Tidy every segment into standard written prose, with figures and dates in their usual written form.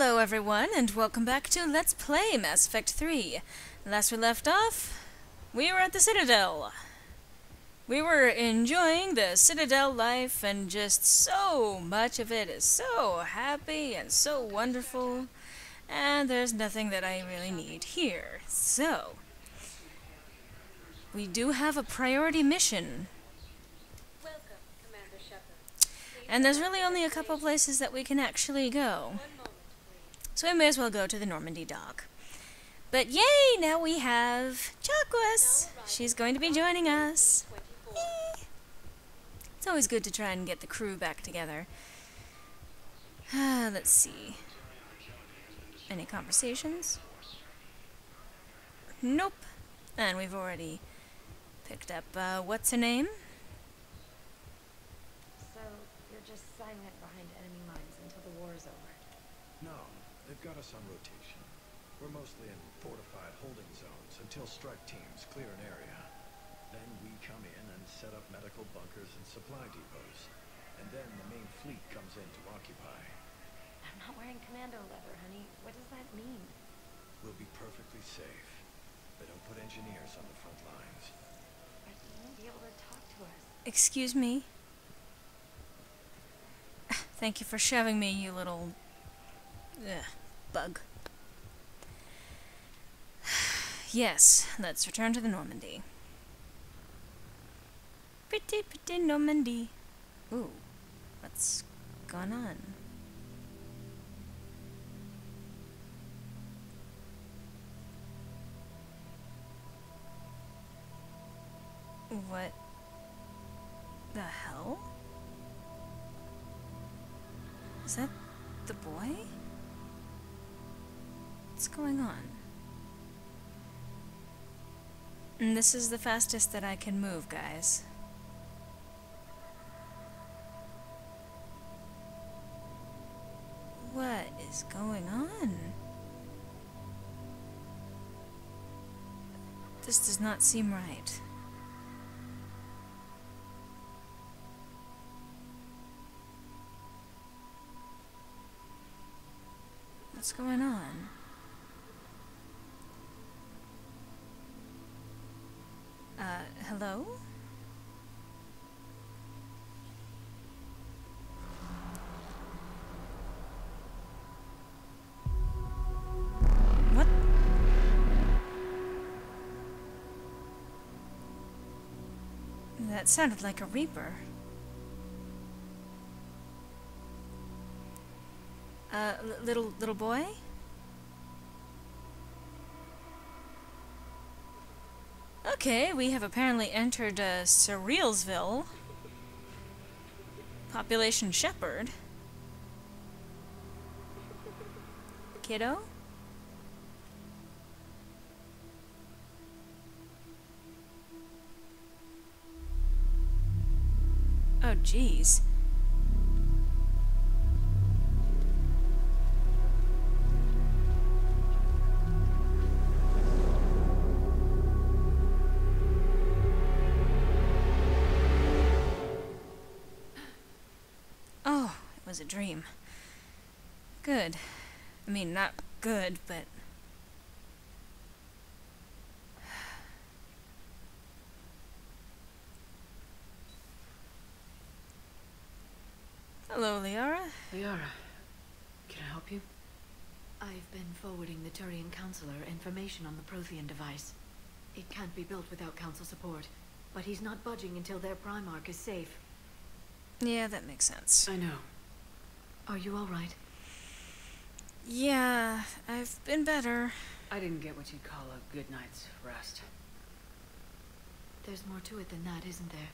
Hello everyone, and welcome back to Let's Play Mass Effect 3. Last we left off, we were at the Citadel. We were enjoying the Citadel life, and just so much of it is so happy and so wonderful, and there's nothing that I really need here. So, we do have a priority mission. Welcome, Commander Shepard. And there's really only a couple places that we can actually go. So we may as well go to the Normandy dock. But yay! Now we have Chakwas! She's going to be joining us. Yay. It's always good to try and get the crew back together. Let's see. Any conversations? Nope. And we've already picked up, what's her name? So, you're just silent behind enemy lines until the war is over. No, they've got us on rotation. We're mostly in fortified holding zones until strike teams clear an area. Then we come in and set up medical bunkers and supply depots. And then the main fleet comes in to occupy. I'm not wearing commando leather, honey. What does that mean? We'll be perfectly safe. They don't put engineers on the front lines. But you won't be able to talk to us. Excuse me? Thank you for shoving me, you little... bug. Yes, let's return to the Normandy. Pretty, pretty Normandy. Ooh, what's going on? What the hell? Is that the boy? What's going on? And this is the fastest that I can move, guys. What is going on? This does not seem right. What's going on? Hello? What? That sounded like a Reaper. Little boy? Okay, we have apparently entered, Surrealsville. Population Shepard. Kiddo? Oh, jeez. Was a dream. Good. I mean, not good, but... Hello, Liara. Liara, can I help you? I've been forwarding the Turian Counselor information on the Prothean device. It can't be built without Council support, but he's not budging until their Primarch is safe. Yeah, that makes sense. I know. Are you alright? Yeah, I've been better. I didn't get what you'd call a good night's rest. There's more to it than that, isn't there?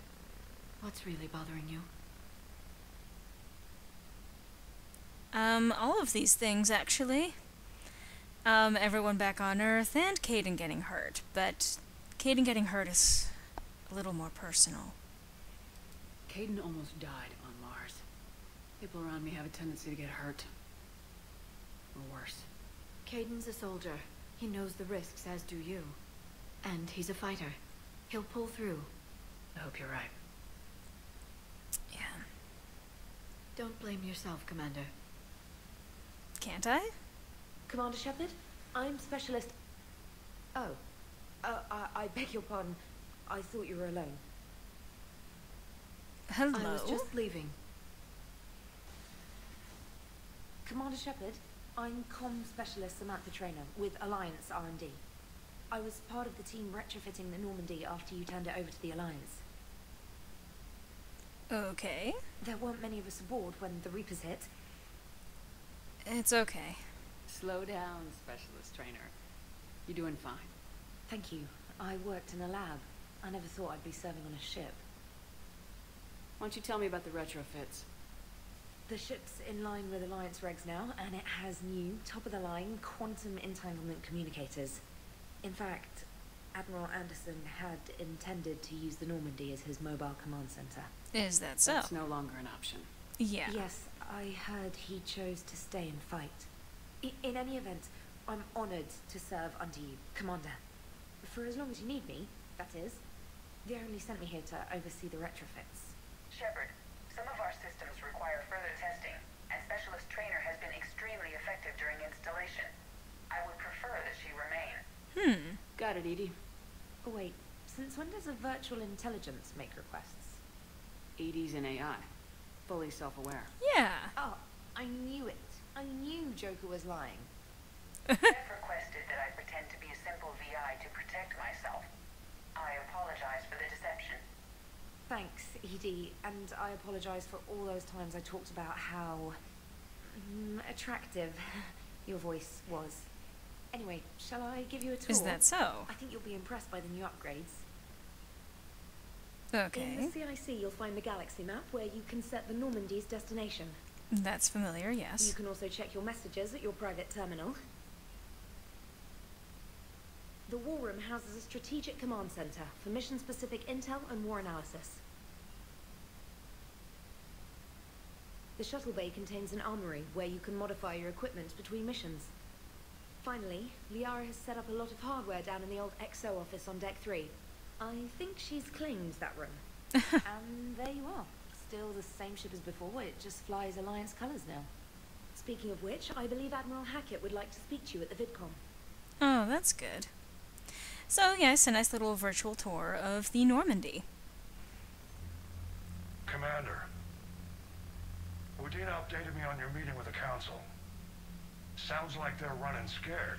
What's really bothering you? All of these things, actually. Everyone back on Earth, and Caden getting hurt. But Caden getting hurt is a little more personal. Caden almost died on Mars. People around me have a tendency to get hurt. Or worse. Caden's a soldier. He knows the risks, as do you. And he's a fighter. He'll pull through. I hope you're right. Yeah. Don't blame yourself, Commander. can't I? Commander Shepard, I'm Specialist... Oh. I beg your pardon. I thought you were alone. Hello? I was just leaving. Commander Shepard, I'm Comm Specialist Samantha Traynor with Alliance R&D. I was part of the team retrofitting the Normandy after you turned it over to the Alliance. Okay. There weren't many of us aboard when the Reapers hit. It's okay. Slow down, Specialist Trainer. You're doing fine. Thank you. I worked in a lab. I never thought I'd be serving on a ship. Why don't you tell me about the retrofits? The ship's in line with Alliance regs now, and it has new, top-of-the-line, quantum entanglement communicators. In fact, Admiral Anderson had intended to use the Normandy as his mobile command center. Is that so? That's no longer an option. Yeah. Yes, I heard he chose to stay and fight. In any event, I'm honored to serve under you, Commander. For as long as you need me, that is. They only sent me here to oversee the retrofits. Shepard, some of our systems require further testing, and Specialist Trainer has been extremely effective during installation. I would prefer that she remain. Got it, Edie. Oh wait, since when does a virtual intelligence make requests? Edie's an AI. Fully self-aware. Yeah. Oh, I knew it. I knew Joker was lying. Jeff requested that I pretend to be a simple VI to protect myself. I apologize for the deception. Thanks, Edie, and I apologize for all those times I talked about how attractive your voice was. Anyway, shall I give you a tour? Is that so? I think you'll be impressed by the new upgrades. Okay. In the CIC, you'll find the galaxy map where you can set the Normandy's destination. That's familiar, yes. You can also check your messages at your private terminal. The War Room houses a strategic command center for mission-specific intel and war analysis. The shuttle bay contains an armory where you can modify your equipment between missions. Finally, Liara has set up a lot of hardware down in the old XO office on Deck 3. I think she's claimed that room. And there you are. Still the same ship as before, it just flies Alliance colors now. Speaking of which, I believe Admiral Hackett would like to speak to you at the VidCon. Oh, that's good. So, yes, a nice little virtual tour of the Normandy. Commander, Udina updated me on your meeting with the Council. Sounds like they're running scared.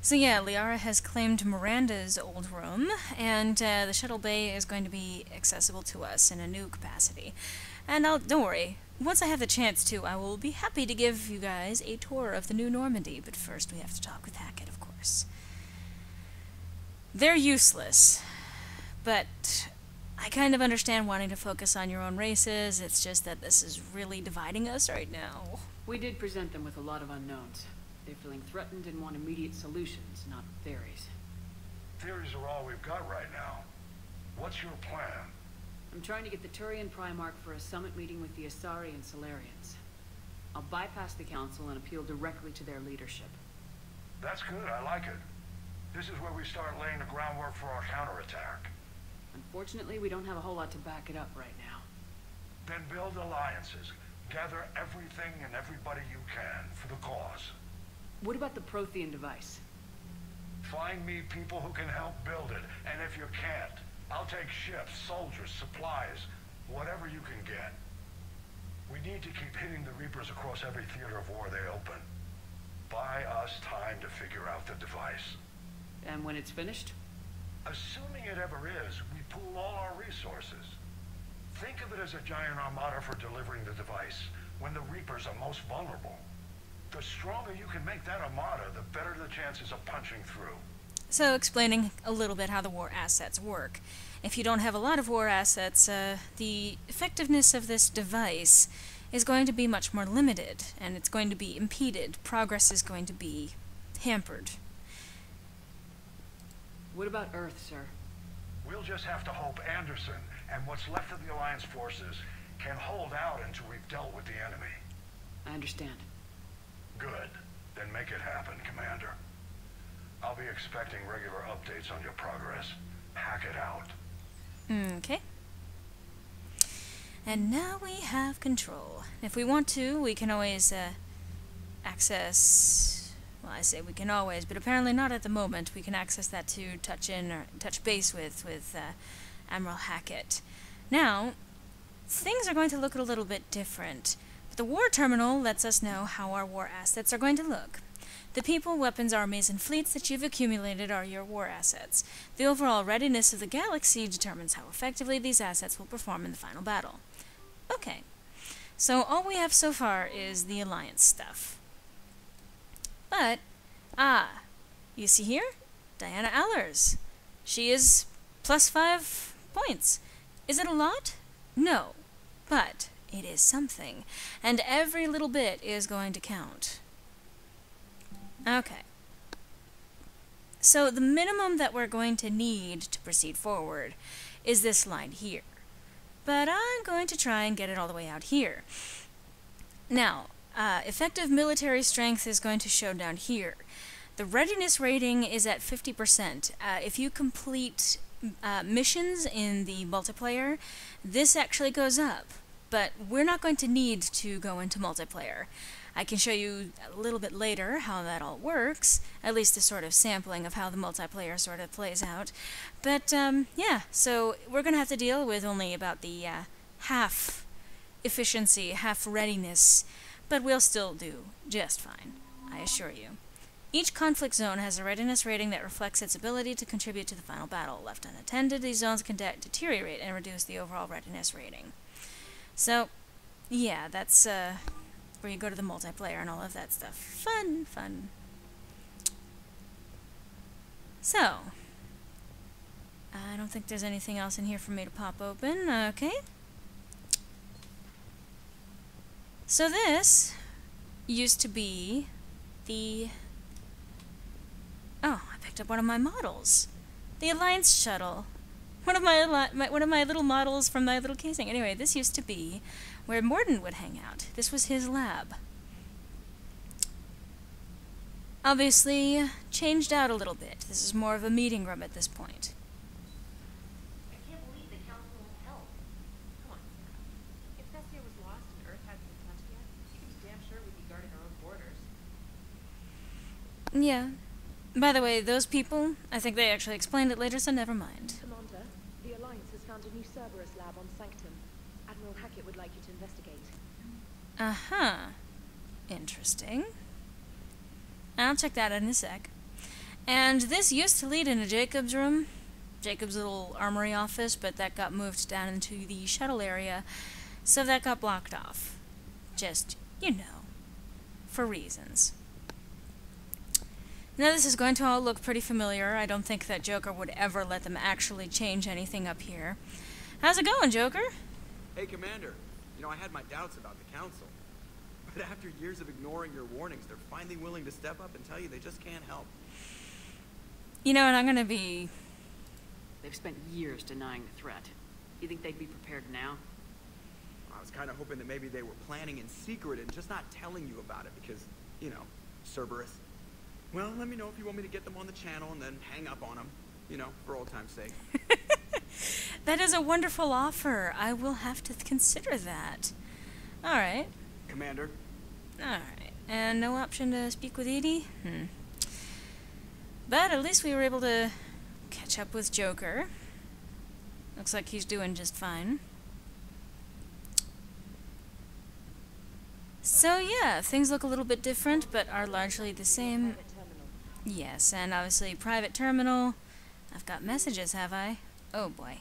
So yeah, Liara has claimed Miranda's old room, and the shuttle bay is going to be accessible to us in a new capacity. And don't worry, once I have the chance to, I will be happy to give you guys a tour of the new Normandy, but first we have to talk with Hackett, of course. They're useless, but I kind of understand wanting to focus on your own races. It's just that this is really dividing us right now. We did present them with a lot of unknowns. They're feeling threatened and want immediate solutions, not theories. Theories are all we've got right now. What's your plan? I'm trying to get the Turian Primarch for a summit meeting with the Asari and Solarians. I'll bypass the Council and appeal directly to their leadership. That's good, I like it. This is where we start laying the groundwork for our counterattack. Unfortunately, we don't have a whole lot to back it up right now. Then build alliances. Gather everything and everybody you can for the cause. What about the Prothean device? Find me people who can help build it, and if you can't, I'll take ships, soldiers, supplies, whatever you can get. We need to keep hitting the Reapers across every theater of war they open. Buy us time to figure out the device. And when it's finished? Assuming it ever is, we pool all our resources. Think of it as a giant armada for delivering the device when the Reapers are most vulnerable. The stronger you can make that armada, the better the chances of punching through. So, explaining a little bit how the war assets work. If you don't have a lot of war assets, the effectiveness of this device is going to be much more limited, and it's going to be impeded. Progress is going to be hampered. What about Earth, sir? We'll just have to hope Anderson and what's left of the Alliance forces can hold out until we've dealt with the enemy. I understand. Good. Then make it happen, Commander. I'll be expecting regular updates on your progress. Hack it out. Okay. And now we have control. If we want to, we can always access... Well, I say we can always, but apparently not at the moment. We can access that to touch in or touch base with Admiral Hackett. Now, things are going to look a little bit different. But the war terminal lets us know how our war assets are going to look. The people, weapons, armies, and fleets that you've accumulated are your war assets. The overall readiness of the galaxy determines how effectively these assets will perform in the final battle. Okay, so all we have so far is the Alliance stuff. But, you see here? Diana Allers. She is +5 points. Is it a lot? No, but it is something, and every little bit is going to count. Okay. So the minimum that we're going to need to proceed forward is this line here. But I'm going to try and get it all the way out here. Now, effective military strength is going to show down here. The readiness rating is at 50%. If you complete missions in the multiplayer, this actually goes up. But we're not going to need to go into multiplayer. I can show you a little bit later how that all works, at least a sort of sampling of how the multiplayer sort of plays out. But, yeah, so we're going to have to deal with only about the half efficiency, half readiness, but we'll still do just fine, I assure you. Each conflict zone has a readiness rating that reflects its ability to contribute to the final battle. Left unattended, these zones can deteriorate and reduce the overall readiness rating. So, yeah, that's where you go to the multiplayer and all of that stuff. Fun, fun. So, I don't think there's anything else in here for me to pop open. Okay. So this used to be the... Oh, I picked up one of my models. The Alliance shuttle. One of my little models from my little casing. Anyway, this used to be where Mordin would hang out. This was his lab. Obviously, changed out a little bit. This is more of a meeting room at this point. I can't believe the council won't help. Come on, Sarah. If Thessia was lost and Earth hadn't been touched yet, you can be damn sure we'd be guarding our own borders. Yeah. By the way, those people, I think they actually explained it later, so never mind. Commander, the Alliance has found a new Cerberus lab on Sanctum. Admiral Hackett would like you to investigate. Uh-huh. Interesting. I'll check that out in a sec. And this used to lead into Jacob's room, Jacob's little armory office, but that got moved down into the shuttle area, so that got blocked off. Just, you know, for reasons. Now this is going to all look pretty familiar. I don't think that Joker would ever let them actually change anything up here. How's it going, Joker? Hey, Commander. You know, I had my doubts about the Council. But after years of ignoring your warnings, they're finally willing to step up and tell you they just can't help. You know what, I'm gonna be... They've spent years denying the threat. You think they'd be prepared now? I was kind of hoping that maybe they were planning in secret and just not telling you about it because, you know, Cerberus. Well, let me know if you want me to get them on the channel and then hang up on them, you know, for old time's sake. That is a wonderful offer. I will have to consider that. Alright. Commander? Alright. And no option to speak with Edie? But at least we were able to catch up with Joker. Looks like he's doing just fine. So yeah, things look a little bit different, but are largely the same. Yes, and obviously private terminal. I've got messages, have I? Oh boy.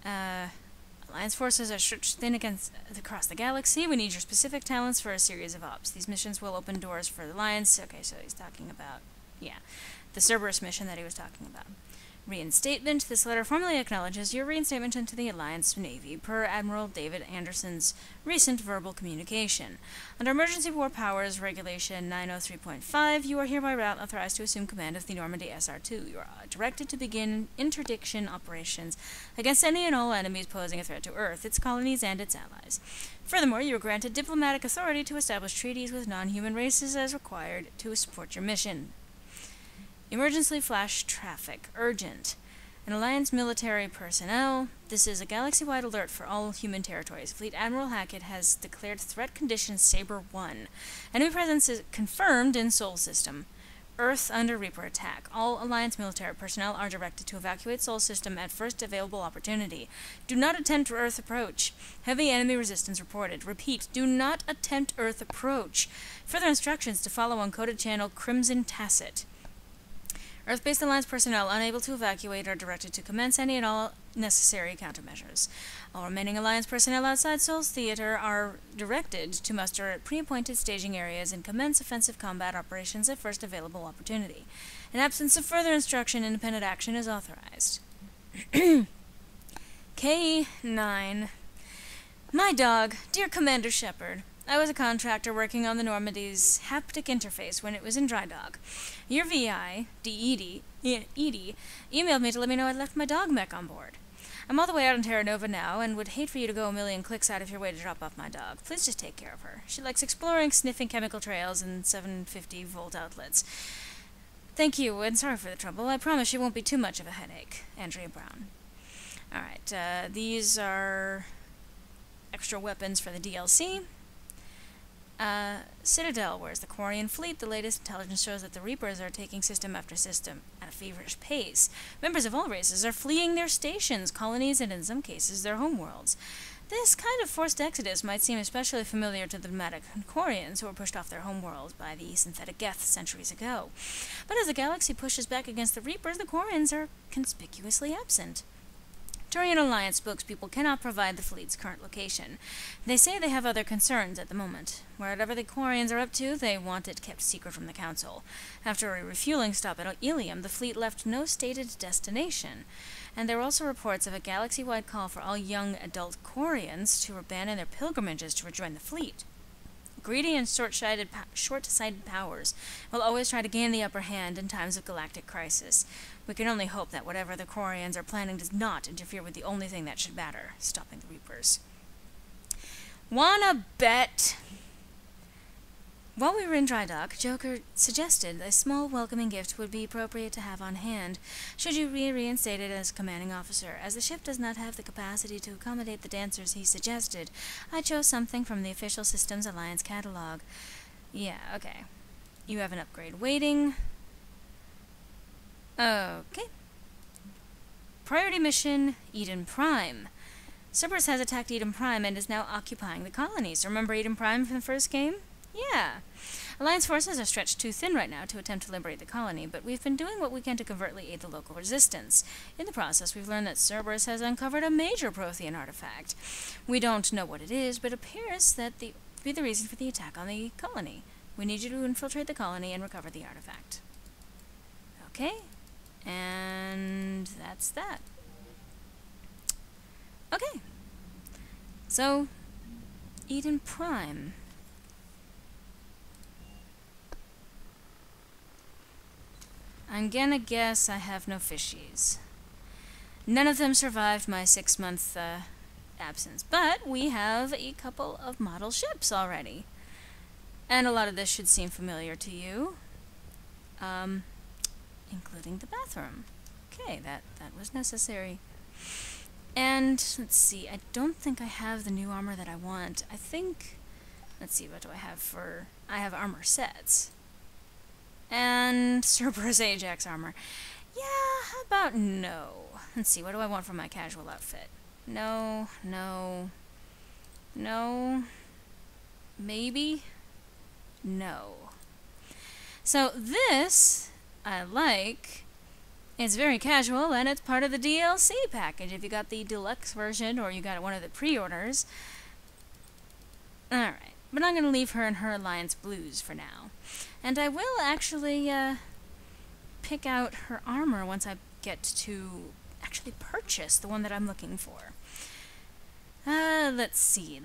Alliance forces are stretched thin across the galaxy. We need your specific talents for a series of ops. These missions will open doors for the Alliance. Okay, so he's talking about, yeah, the Cerberus mission that he was talking about. Reinstatement. This letter formally acknowledges your reinstatement into the Alliance Navy, per Admiral David Anderson's recent verbal communication. Under Emergency War Powers Regulation 903.5, you are hereby authorized to assume command of the Normandy SR-2. You are directed to begin interdiction operations against any and all enemies posing a threat to Earth, its colonies, and its allies. Furthermore, you are granted diplomatic authority to establish treaties with non-human races as required to support your mission. Emergency flash traffic. Urgent. And Alliance military personnel, this is a galaxy-wide alert for all human territories. Fleet Admiral Hackett has declared threat condition Saber 1. Enemy presence is confirmed in Sol System. Earth under Reaper attack. All Alliance military personnel are directed to evacuate Sol System at first available opportunity. Do not attempt Earth approach. Heavy enemy resistance reported. Repeat, do not attempt Earth approach. Further instructions to follow on coded channel Crimson Tacit. Earth-based Alliance personnel unable to evacuate are directed to commence any and all necessary countermeasures. All remaining Alliance personnel outside Sol's theater are directed to muster at pre-appointed staging areas and commence offensive combat operations at first available opportunity. In absence of further instruction, independent action is authorized. K9. My dog, dear Commander Shepard. I was a contractor working on the Normandy's haptic interface when it was in dry dock. Your VI, Edie, emailed me to let me know I'd left my dog mech on board. I'm all the way out in Terra Nova now, and would hate for you to go a million clicks out of your way to drop off my dog. Please just take care of her. She likes exploring, sniffing chemical trails, and 750-volt outlets. Thank you, and sorry for the trouble. I promise she won't be too much of a headache. Andrea Brown. Alright, these are extra weapons for the DLC. Citadel, where's the Quarian fleet? The latest intelligence shows that the Reapers are taking system after system at a feverish pace. Members of all races are fleeing their stations, colonies, and in some cases their homeworlds. This kind of forced exodus might seem especially familiar to the nomadic Quarians who were pushed off their homeworld by the synthetic Geth centuries ago. But as the galaxy pushes back against the Reapers, the Quarians are conspicuously absent. Turian Alliance spokespeople cannot provide the fleet's current location. They say they have other concerns at the moment. Whatever the Quarians are up to, they want it kept secret from the Council. After a refueling stop at Ilium, the fleet left no stated destination. And there were also reports of a galaxy-wide call for all young adult Quarians to abandon their pilgrimages to rejoin the fleet. Greedy and short-sighted powers will always try to gain the upper hand in times of galactic crisis. We can only hope that whatever the Quarians are planning does not interfere with the only thing that should matter, stopping the Reapers. Wanna bet? While we were in dry dock, Joker suggested a small welcoming gift would be appropriate to have on hand, should you be reinstated as commanding officer. As the ship does not have the capacity to accommodate the dancers he suggested, I chose something from the official Systems Alliance catalog. Yeah, okay. You have an upgrade waiting. Okay. Priority mission, Eden Prime. Cerberus has attacked Eden Prime and is now occupying the colonies. Remember Eden Prime from the first game? Yeah. Alliance forces are stretched too thin right now to attempt to liberate the colony, but we've been doing what we can to covertly aid the local resistance. In the process, we've learned that Cerberus has uncovered a major Prothean artifact. We don't know what it is, but it appears that be the reason for the attack on the colony. We need you to infiltrate the colony and recover the artifact. Okay. And that's that. Okay. So, Eden Prime. I'm gonna guess I have no fishies. None of them survived my 6-month absence, but we have a couple of model ships already. And a lot of this should seem familiar to you. Including the bathroom. Okay, that was necessary. And, let's see, I don't think I have the new armor that I want. I think, let's see, what do I have for, I have armor sets. And Cerberus Ajax armor. Yeah, how about no? Let's see, what do I want for my casual outfit? No, no, no, maybe, no. So this, I like. It's very casual, and it's part of the DLC package. If you got the deluxe version, or you got one of the pre-orders. Alright, but I'm going to leave her in her Alliance blues for now. And I will actually pick out her armor once I get to actually purchase the one that I'm looking for. Let's see.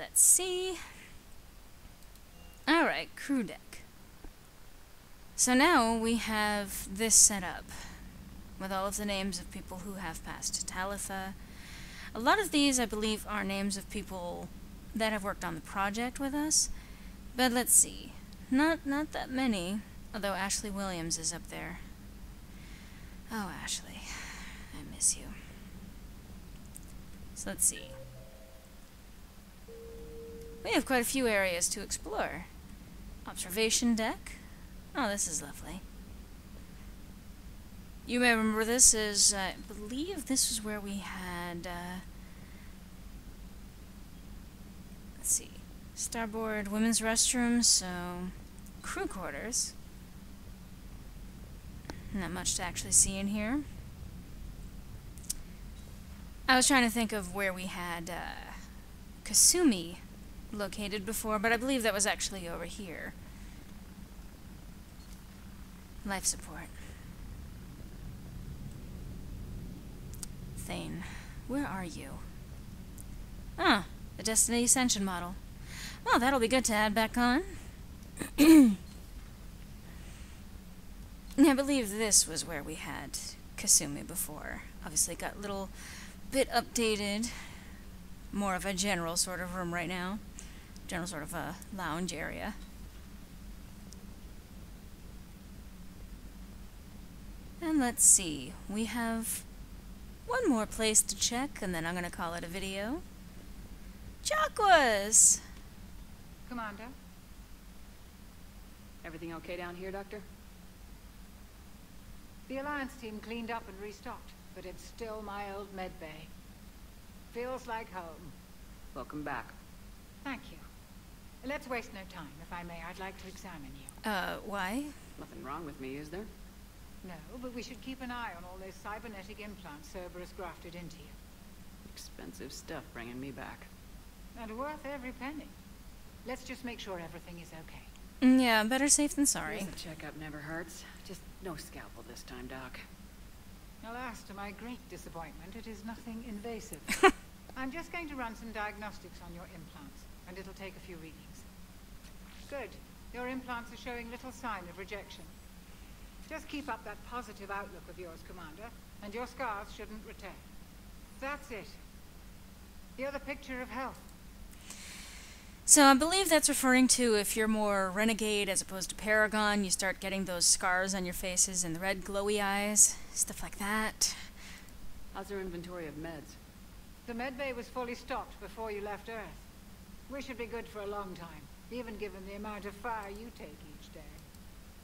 Alright, crew deck. So now we have this set up, with all of the names of people who have passed Talitha. A lot of these, I believe, are names of people that have worked on the project with us. But let's see. Not that many, although Ashley Williams is up there. Oh, Ashley, I miss you. So let's see. We have quite a few areas to explore. Observation deck. Oh, this is lovely. You may remember this as, I believe this was where we had, let's see, starboard women's restroom, so crew quarters. Not much to actually see in here. I was trying to think of where we had Kasumi located before, but I believe that was actually over here. Life support. Thane, where are you? Ah, the Destiny Ascension model. Well, that'll be good to add back on. I believe this was where we had Kasumi before. Obviously got a little bit updated. More of a general sort of room right now. General sort of a lounge area. And let's see. We have one more place to check, and then I'm going to call it a video. Chakwas! Commander? Everything okay down here, Doctor? The Alliance team cleaned up and restocked, but it's still my old med bay. Feels like home. Welcome back. Thank you. Let's waste no time. If I may, I'd like to examine you. Why? Nothing wrong with me, is there? No, but we should keep an eye on all those cybernetic implants Cerberus grafted into you. Expensive stuff bringing me back. And worth every penny. Let's just make sure everything is okay. Yeah, better safe than sorry. The checkup never hurts. Just no scalpel this time, Doc. Alas, to my great disappointment, it is nothing invasive. I'm just going to run some diagnostics on your implants, and it'll take a few readings. Good. Your implants are showing little sign of rejection. Just keep up that positive outlook of yours, Commander, and your scars shouldn't return. That's it. You're the picture of health. So I believe that's referring to if you're more renegade as opposed to paragon, you start getting those scars on your faces and the red glowy eyes, stuff like that. How's your inventory of meds? The medbay was fully stocked before you left Earth. We should be good for a long time, even given the amount of fire you take each day.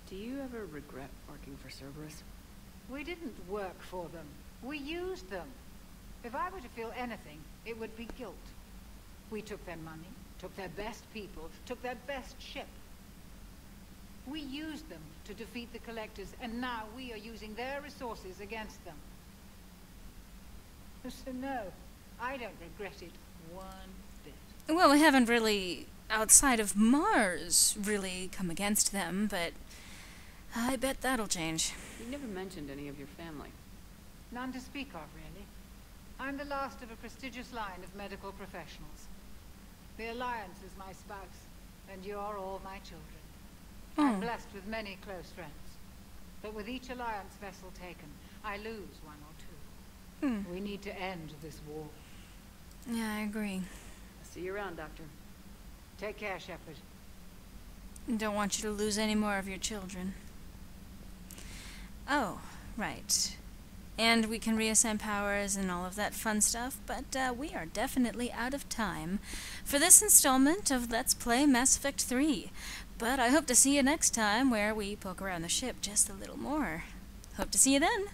Do you ever regret working for Cerberus? We didn't work for them. We used them. If I were to feel anything, it would be guilt. We took their money, took their best people, took their best ship. We used them to defeat the Collectors, and now we are using their resources against them. So no, I don't regret it one bit. Well, we haven't really, outside of Mars, really come against them, but I bet that'll change. You never mentioned any of your family. None to speak of, really. I'm the last of a prestigious line of medical professionals. The Alliance is my spouse, and you're all my children. I'm blessed with many close friends. But with each Alliance vessel taken, I lose one or two. We need to end this war. Yeah, I agree. See you around, Doctor. Take care, Shepard. Don't want you to lose any more of your children. Oh, right. And we can reassign powers and all of that fun stuff, but we are definitely out of time for this installment of Let's Play Mass Effect 3. But I hope to see you next time where we poke around the ship just a little more. Hope to see you then.